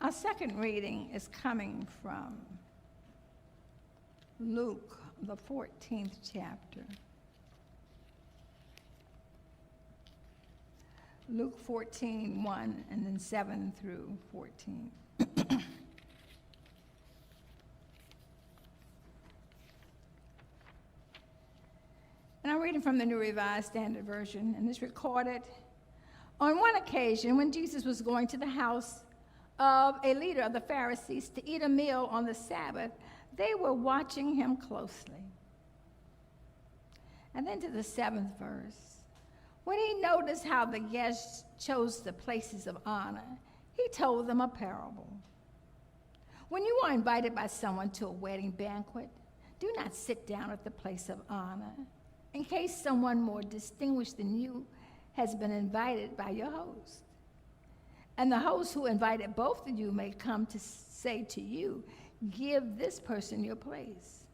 Our second reading is coming from Luke, the 14th chapter. Luke 14:1, and then 7 through 14. And I'm reading from the New Revised Standard Version, and it's recorded, on one occasion when Jesus was going to the house of a leader of the Pharisees to eat a meal on the Sabbath, they were watching him closely. And then to the 7th verse, when he noticed how the guests chose the places of honor, he told them a parable. When you are invited by someone to a wedding banquet, do not sit down at the place of honor, in case someone more distinguished than you has been invited by your host. And the host who invited both of you may come to say to you, give this person your place.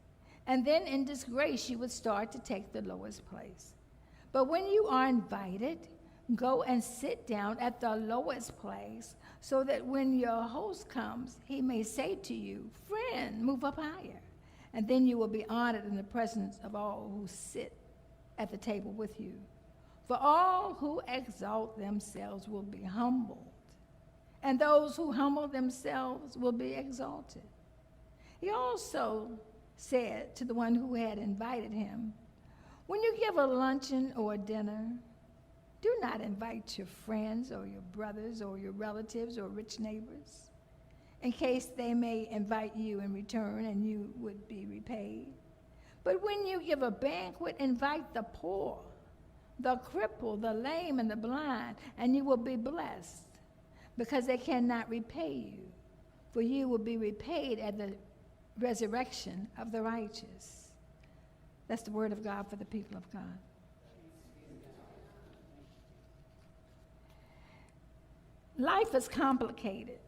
And then in disgrace you would start to take the lowest place. But when you are invited, go and sit down at the lowest place, so that when your host comes, he may say to you, friend, move up higher. And then you will be honored in the presence of all who sit at the table with you. For all who exalt themselves will be humbled, and those who humble themselves will be exalted. He also said to the one who had invited him, when you give a luncheon or a dinner, do not invite your friends or your brothers or your relatives or rich neighbors, in case they may invite you in return and you would be repaid. But when you give a banquet, invite the poor, the crippled, the lame, and the blind, and you will be blessed, because they cannot repay you, for you will be repaid at the resurrection of the righteous. That's the word of God for the people of God. Life is complicated.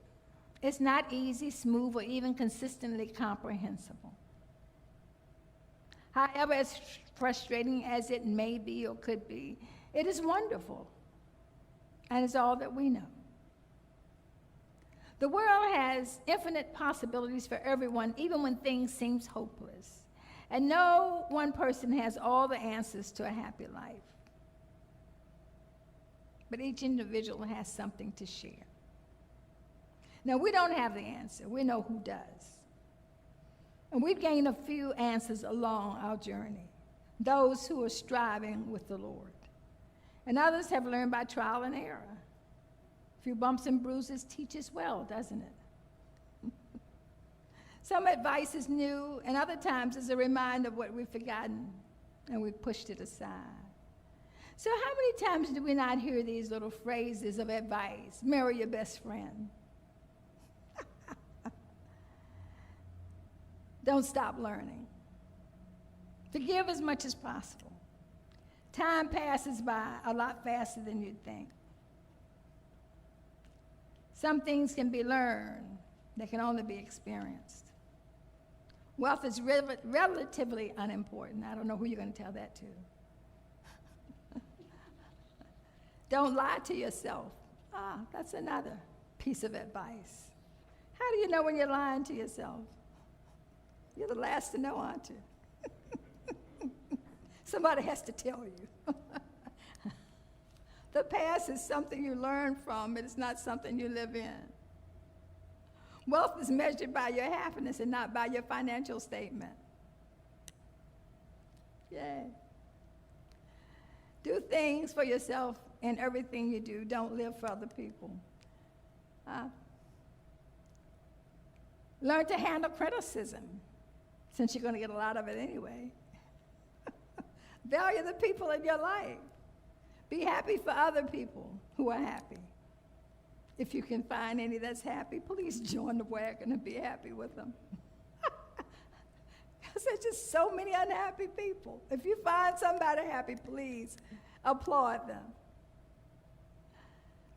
It's not easy, smooth, or even consistently comprehensible. However, as frustrating as it may be or could be, it is wonderful, and it's all that we know. The world has infinite possibilities for everyone, even when things seem hopeless. And no one person has all the answers to a happy life. But each individual has something to share. Now, we don't have the answer. We know who does. And we've gained a few answers along our journey, those who are striving with the Lord. And others have learned by trial and error. A few bumps and bruises teach us well, doesn't it? Some advice is new, and other times is a reminder of what we've forgotten, and we've pushed it aside. So how many times do we not hear these little phrases of advice? Marry your best friend. Don't stop learning. Forgive as much as possible. Time passes by a lot faster than you'd think. Some things can be learned. They can only be experienced. Wealth is relatively unimportant. I don't know who you're going to tell that to. Don't lie to yourself. That's another piece of advice. How do you know when you're lying to yourself? You're the last to know, aren't you? Somebody has to tell you. The past is something you learn from. It is not something you live in. Wealth is measured by your happiness and not by your financial statement. Yay. Do things for yourself in everything you do. Don't live for other people. Learn to handle criticism, since you're going to get a lot of it anyway. Value the people in your life. Be happy for other people who are happy. If you can find any that's happy, please join the wagon and be happy with them. Because there's just so many unhappy people. If you find somebody happy, please applaud them.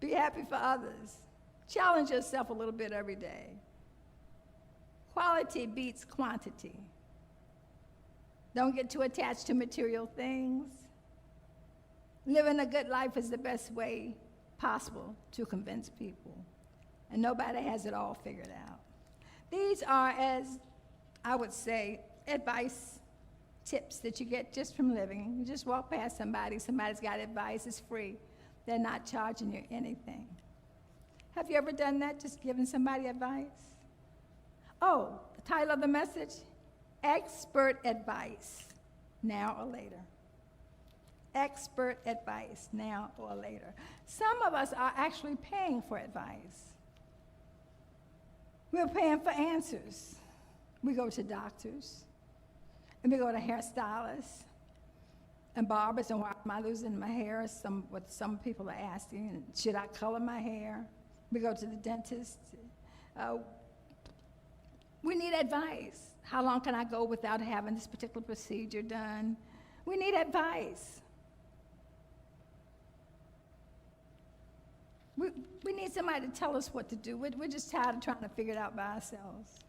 Be happy for others. Challenge yourself a little bit every day. Quality beats quantity. Don't get too attached to material things. Living a good life is the best way possible to convince people. and nobody has it all figured out. These are, as I would say, advice tips that you get just from living. You just walk past somebody, somebody's got advice, it's free. They're not charging you anything. Have you ever done that, just giving somebody advice? Oh, the title of the message, Expert Advice, Now or Later. Expert advice, now or later. Some of us are actually paying for advice. We're paying for answers. We go to doctors, and we go to hairstylists and barbers, and why am I losing my hair? What some people are asking, and should I color my hair? We go to the dentist. We need advice. How long can I go without having this particular procedure done? We need advice. We need somebody to tell us what to do. We're just tired of trying to figure it out by ourselves.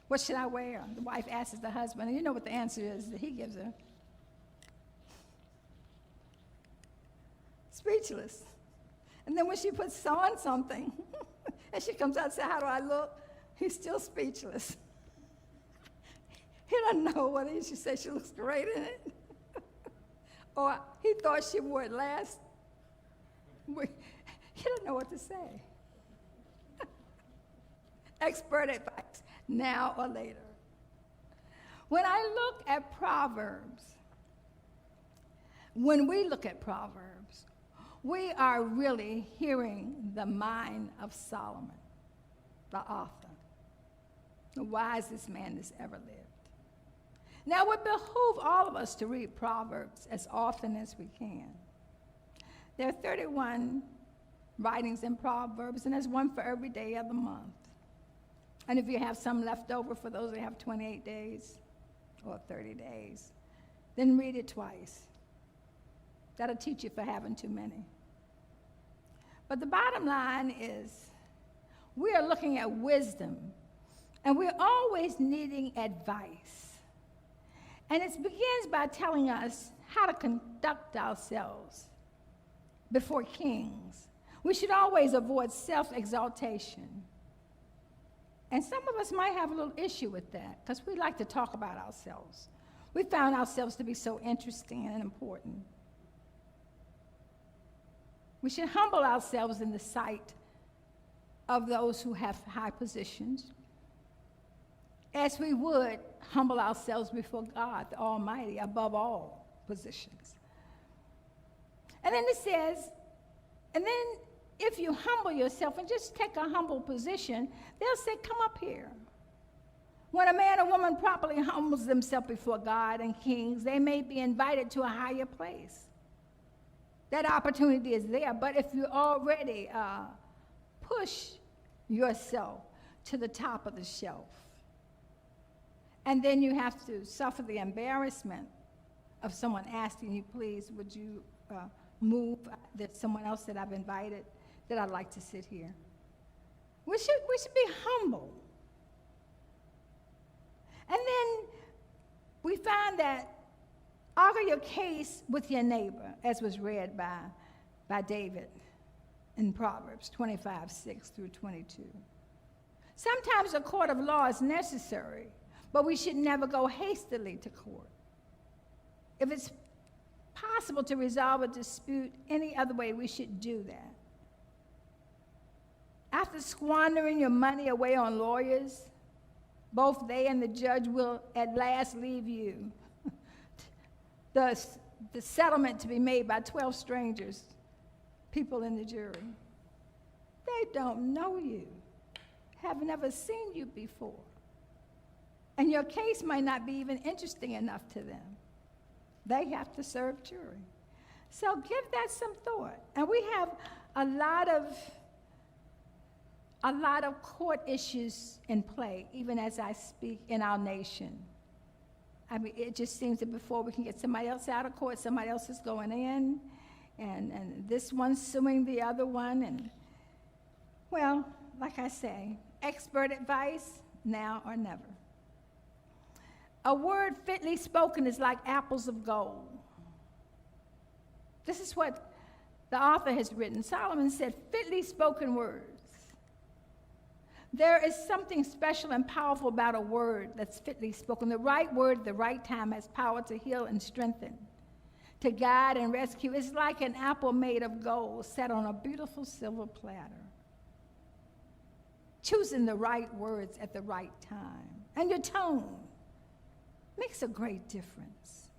What should I wear? The wife asks the husband, and you know what the answer is that he gives her. Speechless. And then when she puts on something, and she comes out and says, how do I look? He's still speechless. He doesn't know whether he should say she looks great in it, or he thought she wore it last. He doesn't know what to say. Expert advice, now or later. When I look at Proverbs, when we look at Proverbs, we are really hearing the mind of Solomon, the author, the wisest man that's ever lived. Now, it would behoove all of us to read Proverbs as often as we can. There are 31 writings in Proverbs, and there's one for every day of the month. And if you have some left over for those that have 28 days or 30 days, then read it twice. That'll teach you for having too many. But the bottom line is, we are looking at wisdom, and we're always needing advice. And it begins by telling us how to conduct ourselves before kings. We should always avoid self-exaltation. And some of us might have a little issue with that because we like to talk about ourselves. We found ourselves to be so interesting and important. We should humble ourselves in the sight of those who have high positions, as we would humble ourselves before God, the Almighty, above all positions. And then it says, and then if you humble yourself and just take a humble position, they'll say, come up here. When a man or woman properly humbles themselves before God and kings, they may be invited to a higher place. That opportunity is there, but if you already push yourself to the top of the shelf, and then you have to suffer the embarrassment of someone asking you, please, would you move? There's someone else that I've invited that I'd like to sit here. We should be humble. And then we find that argue your case with your neighbor, as was read by David in Proverbs 25:6 through 22. Sometimes a court of law is necessary, but we should never go hastily to court. If it's possible to resolve a dispute any other way, we should do that. After squandering your money away on lawyers, both they and the judge will at last leave you the settlement to be made by 12 strangers, people in the jury. They don't know you, have never seen you before. And your case might not be even interesting enough to them. They have to serve jury. So give that some thought. And we have a lot of court issues in play, even as I speak, in our nation. I mean, it just seems that before we can get somebody else out of court, somebody else is going in, and this one's suing the other one. And, well, like I say, expert advice, now or never. A word fitly spoken is like apples of gold. This is what the author has written. Solomon said, fitly spoken words There is something special and powerful about a word that's fitly spoken. The right word at the right time has power to heal and strengthen, to guide and rescue. It's like an apple made of gold set on a beautiful silver platter. Choosing the right words at the right time. And your tone makes a great difference.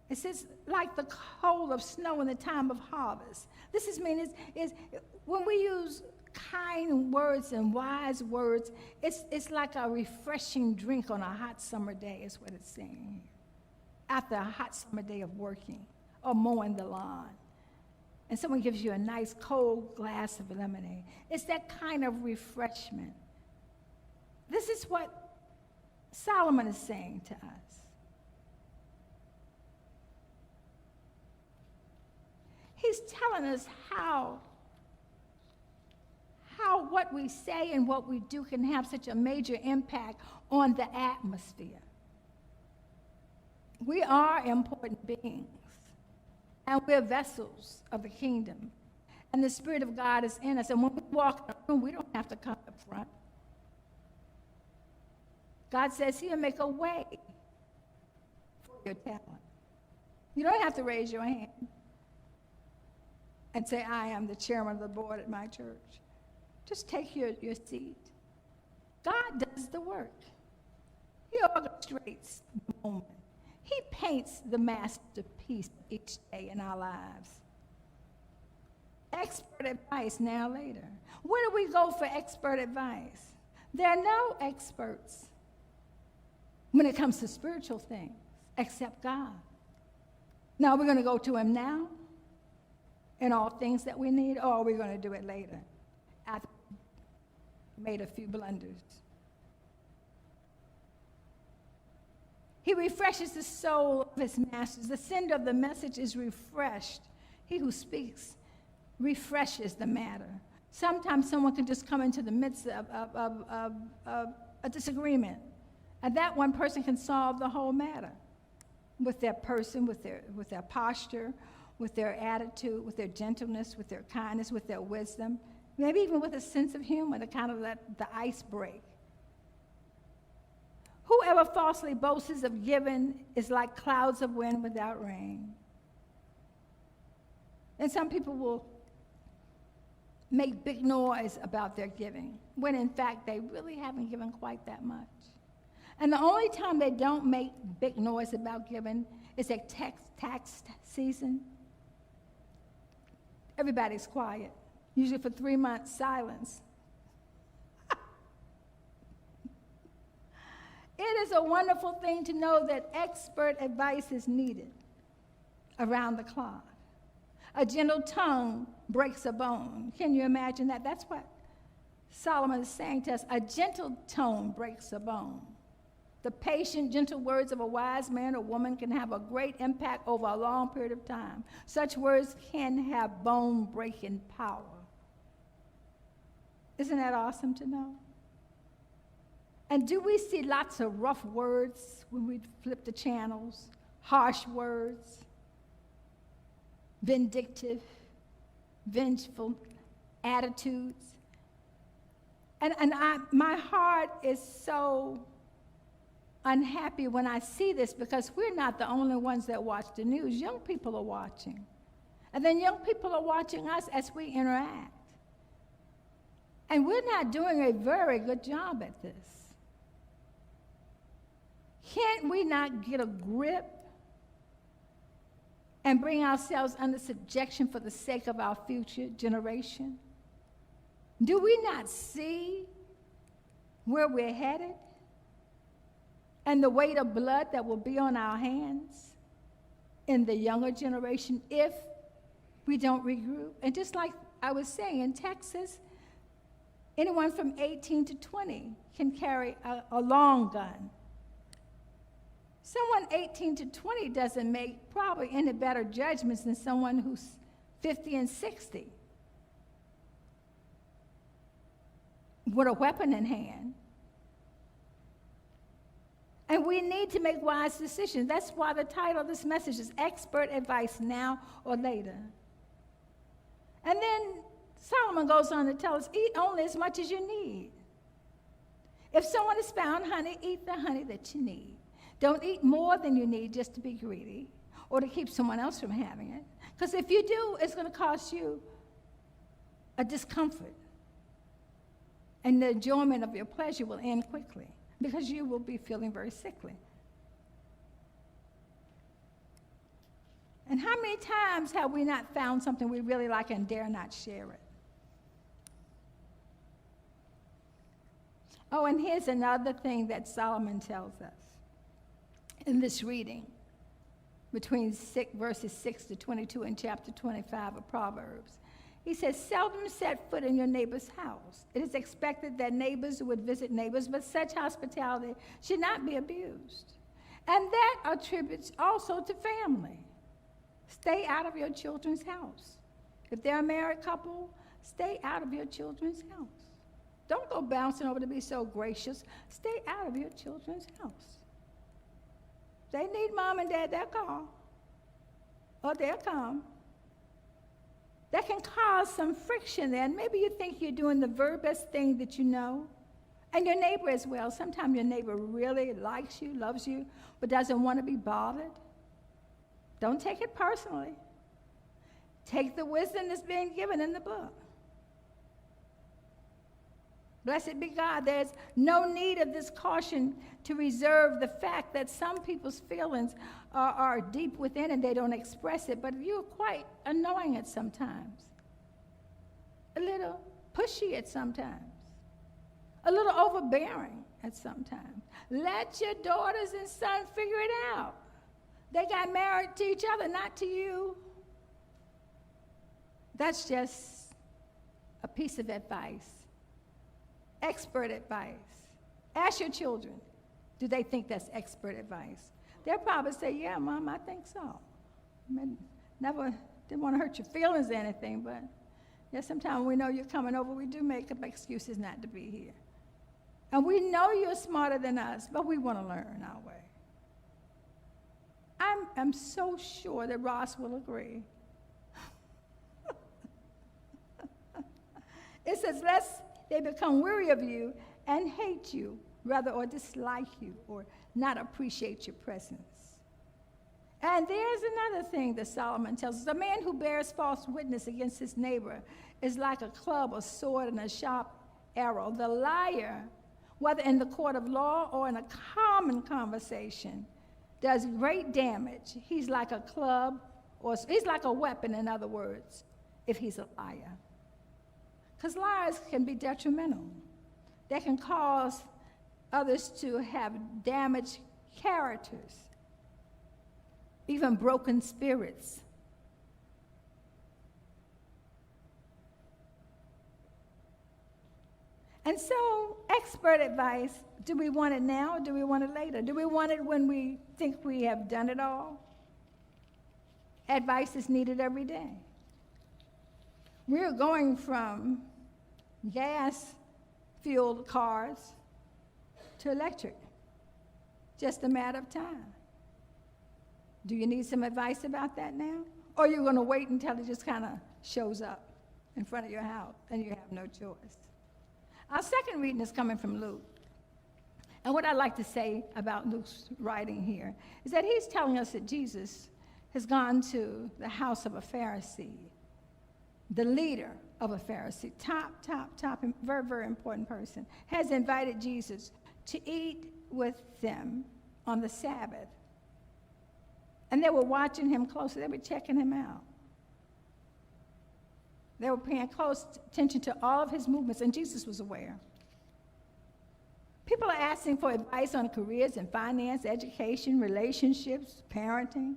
It says, like the cold of snow in the time of harvest. This is when we use kind words and wise words, it's like a refreshing drink on a hot summer day, is what it's saying. After a hot summer day of working or mowing the lawn, and someone gives you a nice cold glass of lemonade. It's that kind of refreshment. This is what Solomon is saying to us. He's telling us how what we say and what we do can have such a major impact on the atmosphere. We are important beings, and we're vessels of the kingdom. And the Spirit of God is in us. And when we walk in a room, we don't have to come up front. God says He'll make a way for your talent. You don't have to raise your hand and say, I am the chairman of the board at my church. Just take your seat. God does the work. He orchestrates the moment. He paints the masterpiece each day in our lives. Expert advice now later. Where do we go for expert advice? There are no experts when it comes to spiritual things except God. Now, we're going to go to Him now in all things that we need, or are we going to do it later after we made a few blunders? He refreshes the soul of His masters. The sender of the message is refreshed. He who speaks refreshes the matter. Sometimes someone can just come into the midst of a disagreement, and that one person can solve the whole matter with their person, with their posture, with their attitude, with their gentleness, with their kindness, with their wisdom, maybe even with a sense of humor to kind of let the ice break. Whoever falsely boasts of giving is like clouds of wind without rain. And some people will make big noise about their giving, when in fact they really haven't given quite that much. And the only time they don't make big noise about giving is at tax season. Everybody's quiet, usually for 3 months, silence. It is a wonderful thing to know that expert advice is needed around the clock. A gentle tongue breaks a bone. Can you imagine that? That's what Solomon is saying to us. A gentle tone breaks a bone. The patient, gentle words of a wise man or woman can have a great impact over a long period of time. Such words can have bone-breaking power. Isn't that awesome to know? And do we see lots of rough words when we flip the channels? Harsh words, vindictive, vengeful attitudes. And my heart is so unhappy when I see this, because we're not the only ones that watch the news. Young people are watching. And then young people are watching us as we interact. And we're not doing a very good job at this. Can't we not get a grip and bring ourselves under subjection for the sake of our future generation? Do we not see where we're headed and the weight of blood that will be on our hands in the younger generation if we don't regroup? And just like I was saying, in Texas, anyone from 18 to 20 can carry a long gun. Someone 18 to 20 doesn't make probably any better judgments than someone who's 50 and 60 with a weapon in hand. And we need to make wise decisions. That's why the title of this message is Expert Advice Now or Later. And then Solomon goes on to tell us, eat only as much as you need. If someone has found honey, eat the honey that you need. Don't eat more than you need just to be greedy or to keep someone else from having it. Because if you do, it's going to cost you a discomfort. And the enjoyment of your pleasure will end quickly because you will be feeling very sickly. And how many times have we not found something we really like and dare not share it? Oh, and here's another thing that Solomon tells us in this reading between verses 6 to 22 in chapter 25 of Proverbs. He says, seldom set foot in your neighbor's house. It is expected that neighbors would visit neighbors, but such hospitality should not be abused. And that attributes also to family. Stay out of your children's house. If they're a married couple, stay out of your children's house. Don't go bouncing over to be so gracious. Stay out of your children's house. They need mom and dad, they'll call. Or they'll come. That can cause some friction there. And maybe you think you're doing the very best thing that you know. And your neighbor as well. Sometimes your neighbor really likes you, loves you, but doesn't want to be bothered. Don't take it personally. Take the wisdom that's being given in the book. Blessed be God. There's no need of this caution to reserve the fact that some people's feelings are deep within and they don't express it, but you're quite annoying at sometimes. A little pushy at sometimes. A little overbearing at sometimes. Let your daughters and sons figure it out. They got married to each other, not to you. That's just a piece of advice. Expert advice. Ask your children, do they think that's expert advice? They'll probably say, yeah, Mom, I think so. Never didn't want to hurt your feelings or anything, but yeah, sometimes we know you're coming over, we do make up excuses not to be here. And we know you're smarter than us, but we want to learn our way. I'm so sure that Ross will agree. It says, lest they become weary of you and hate you, rather, or dislike you, or not appreciate your presence. And there's another thing that Solomon tells us. A man who bears false witness against his neighbor is like a club, a sword, and a sharp arrow. The liar, whether in the court of law or in a common conversation, does great damage. He's like a club, or he's like a weapon, in other words, if he's a liar. Because lies can be detrimental. They can cause others to have damaged characters, even broken spirits. And so, expert advice, do we want it now or do we want it later? Do we want it when we think we have done it all? Advice is needed every day. We're going from gas-fueled cars to electric. Just a matter of time. Do you need some advice about that now? Or are you going to wait until it just kind of shows up in front of your house and you have no choice? Our second reading is coming from Luke. And what I'd like to say about Luke's writing here is that he's telling us that Jesus has gone to the house of a Pharisee, the leader of a Pharisee, top, very, very important person, has invited Jesus to eat with them on the Sabbath. And they were watching him closely. They were checking him out. They were paying close attention to all of his movements, and Jesus was aware. People are asking for advice on careers and finance, education, relationships, parenting,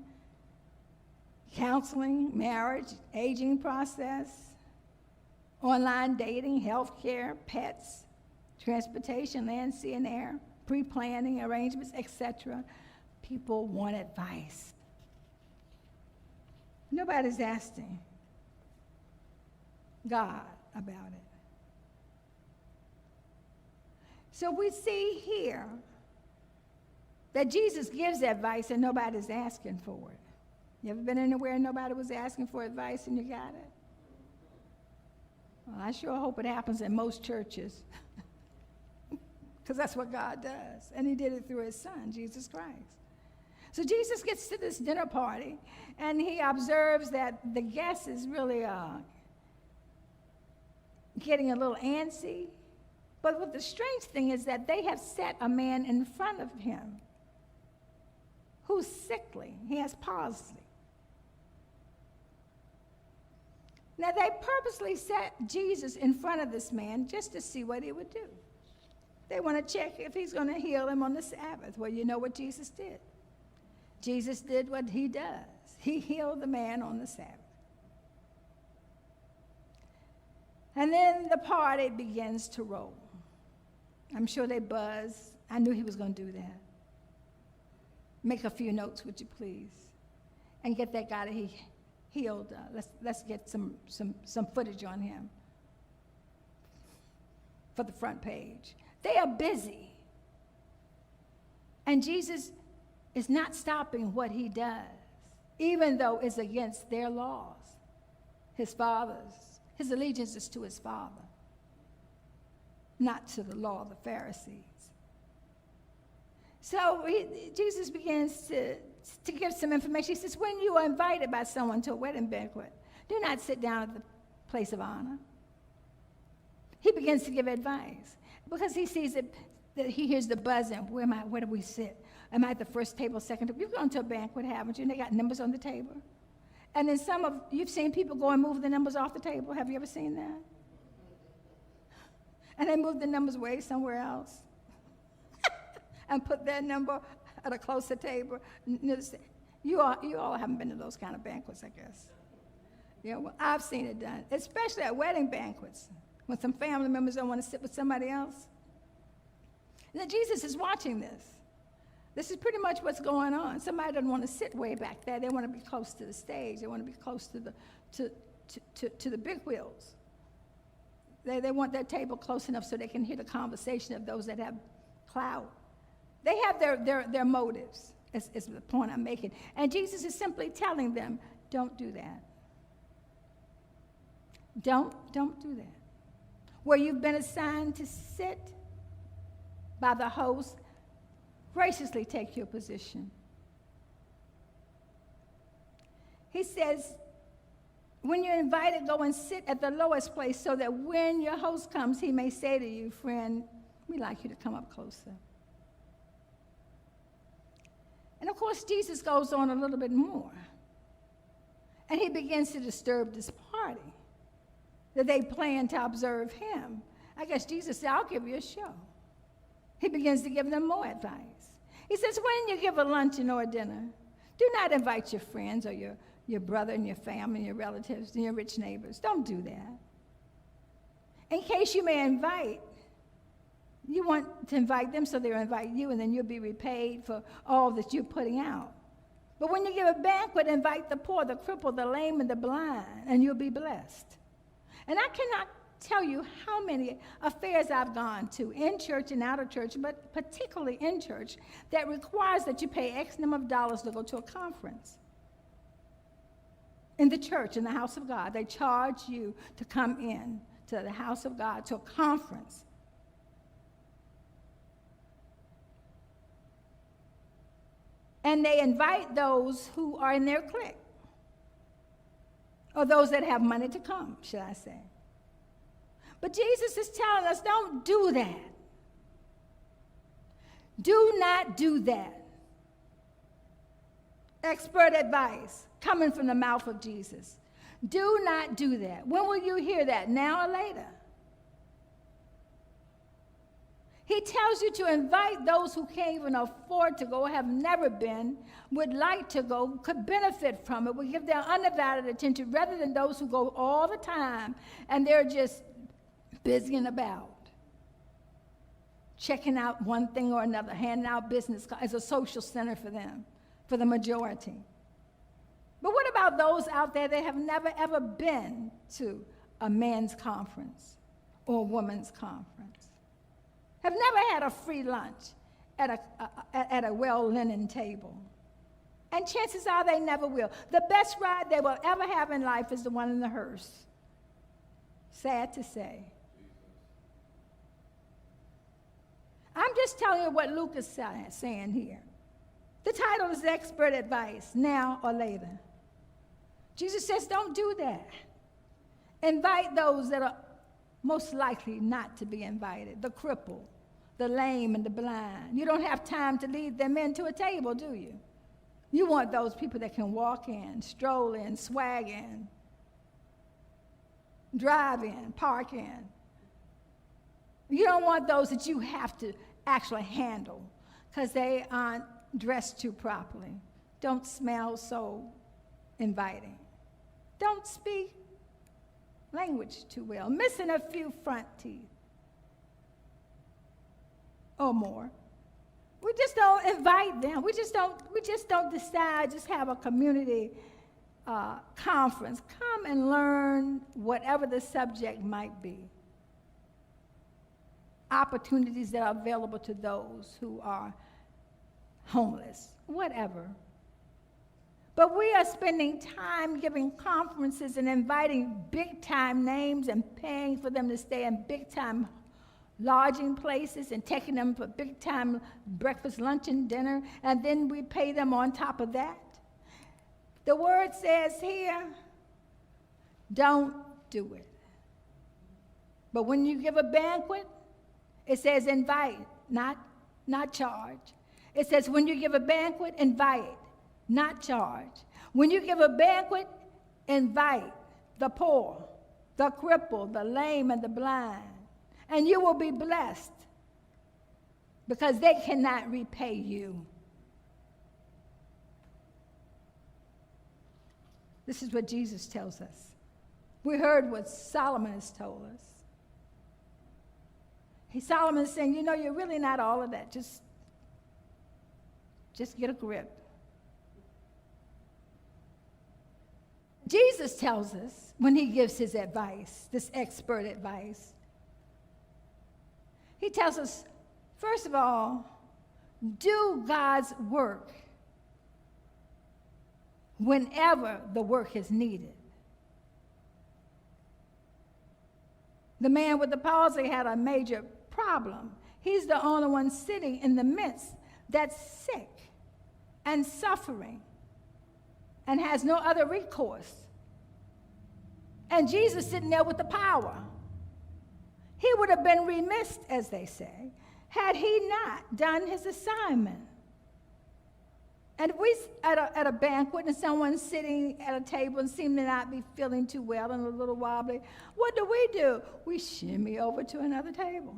counseling, marriage, aging process, online dating, healthcare, pets, transportation, land, sea, and air, pre-planning arrangements, etc. People want advice. Nobody's asking God about it. So we see here that Jesus gives advice and nobody's asking for it. You ever been anywhere and nobody was asking for advice and you got it? Well, I sure hope it happens in most churches, because that's what God does. And he did it through his son, Jesus Christ. So Jesus gets to this dinner party, and he observes that the guest is really getting a little antsy. But what the strange thing is that they have set a man in front of him who's sickly. He has palsy. Now, they purposely set Jesus in front of this man just to see what he would do. They want to check if he's going to heal him on the Sabbath. Well, you know what Jesus did. Jesus did what he does. He healed the man on the Sabbath. And then the party begins to roll. I'm sure they buzz. I knew he was going to do that. Make a few notes, would you please? And get that guy that he healed. Let's get some footage on him for the front page. They are busy. And Jesus is not stopping what he does, even though it's against their laws, his father's. His allegiance is to his father, not to the law of the Pharisees. So Jesus begins to give some information. He says, when you are invited by someone to a wedding banquet, do not sit down at the place of honor. He begins to give advice because he sees that he hears the buzzing. Where do we sit? Am I at the first table, second table? You've gone to a banquet, haven't you? And they got numbers on the table. And then you've seen people go and move the numbers off the table. Have you ever seen that? And they move the numbers way somewhere else and put their number at a closer table. You all haven't been to those kind of banquets, I guess. Yeah, well, I've seen it done, especially at wedding banquets, when some family members don't want to sit with somebody else. Now, Jesus is watching this. This is pretty much what's going on. Somebody doesn't want to sit way back there. They want to be close to the stage. They want to be close to the big wheels. They want their table close enough so they can hear the conversation of those that have clout. They have their motives, is the point I'm making. And Jesus is simply telling them, don't do that. Don't do that. Where you've been assigned to sit by the host, graciously take your position. He says, when you're invited, go and sit at the lowest place so that when your host comes, he may say to you, friend, we'd like you to come up closer. And of course, Jesus goes on a little bit more. And he begins to disturb this party that they plan to observe him. I guess Jesus said, I'll give you a show. He begins to give them more advice. He says, when you give a luncheon or a dinner, do not invite your friends or your brother and your family and your relatives and your rich neighbors. Don't do that. In case you may invite, you want to invite them so they'll invite you, and then you'll be repaid for all that you're putting out. But when you give a banquet, invite the poor, the crippled, the lame, and the blind, and you'll be blessed. And I cannot tell you how many affairs I've gone to in church and out of church, but particularly in church, that requires that you pay X number of dollars to go to a conference. In the church, in the house of God, they charge you to come in to the house of God, to a conference. And they invite those who are in their clique, or those that have money to come, should I say. But Jesus is telling us, don't do that. Do not do that. Expert advice coming from the mouth of Jesus. Do not do that. When will you hear that? Now or later? He tells you to invite those who can't even afford to go, have never been, would like to go, could benefit from it, would give their undivided attention, rather than those who go all the time and they're just busying about, checking out one thing or another, handing out business as a social center for them, for the majority. But what about those out there that have never, ever been to a men's conference or a women's conference? Have never had a free lunch at a well-linen table? And chances are they never will. The best ride they will ever have in life is the one in the hearse. Sad to say. I'm just telling you what Luke is saying here. The title is Expert Advice, Now or Later. Jesus says, don't do that. Invite those that are most likely not to be invited, the crippled, the lame, and the blind. You don't have time to lead them into a table, do you? You want those people that can walk in, stroll in, swag in, drive in, park in. You don't want those that you have to actually handle because they aren't dressed too properly, don't smell so inviting, don't speak language too well, missing a few front teeth or more. We just don't invite them. We just don't decide, just have a community conference. Come and learn whatever the subject might be. Opportunities that are available to those who are homeless, whatever. But we are spending time giving conferences and inviting big-time names and paying for them to stay in big-time lodging places and taking them for big-time breakfast, lunch, and dinner, and then we pay them on top of that. The word says here, don't do it. But when you give a banquet, it says invite, not charge. It says when you give a banquet, invite, not charge. When you give a banquet, invite the poor, the crippled, the lame, and the blind. And you will be blessed because they cannot repay you. This is what Jesus tells us. We heard what Solomon has told us. Solomon is saying, you know, you're really not all of that. Just get a grip. Jesus tells us when he gives his advice, this expert advice, he tells us, first of all, do God's work whenever the work is needed. The man with the palsy had a major problem. He's the only one sitting in the midst that's sick and suffering and has no other recourse. And Jesus sitting there with the power. He would have been remiss, as they say, had he not done his assignment. And if we at a banquet and someone's sitting at a table and seem to not be feeling too well and a little wobbly, what do? We shimmy over to another table.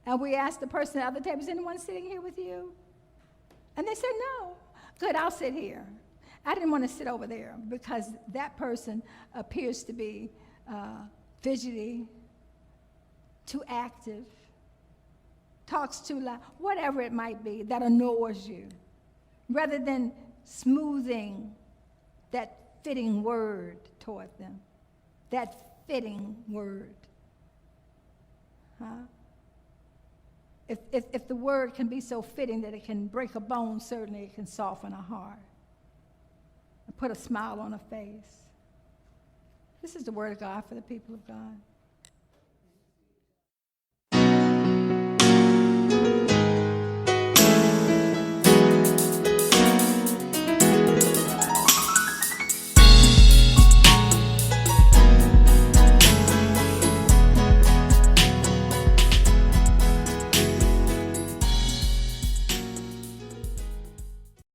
And we ask the person at the other table, is anyone sitting here with you? And they said, no. Good, I'll sit here. I didn't want to sit over there because that person appears to be fidgety, too active, talks too loud, whatever it might be that annoys you, rather than smoothing that fitting word toward them, that fitting word. If the word can be so fitting that it can break a bone, certainly it can soften a heart and put a smile on a face. This is the word of God for the people of God.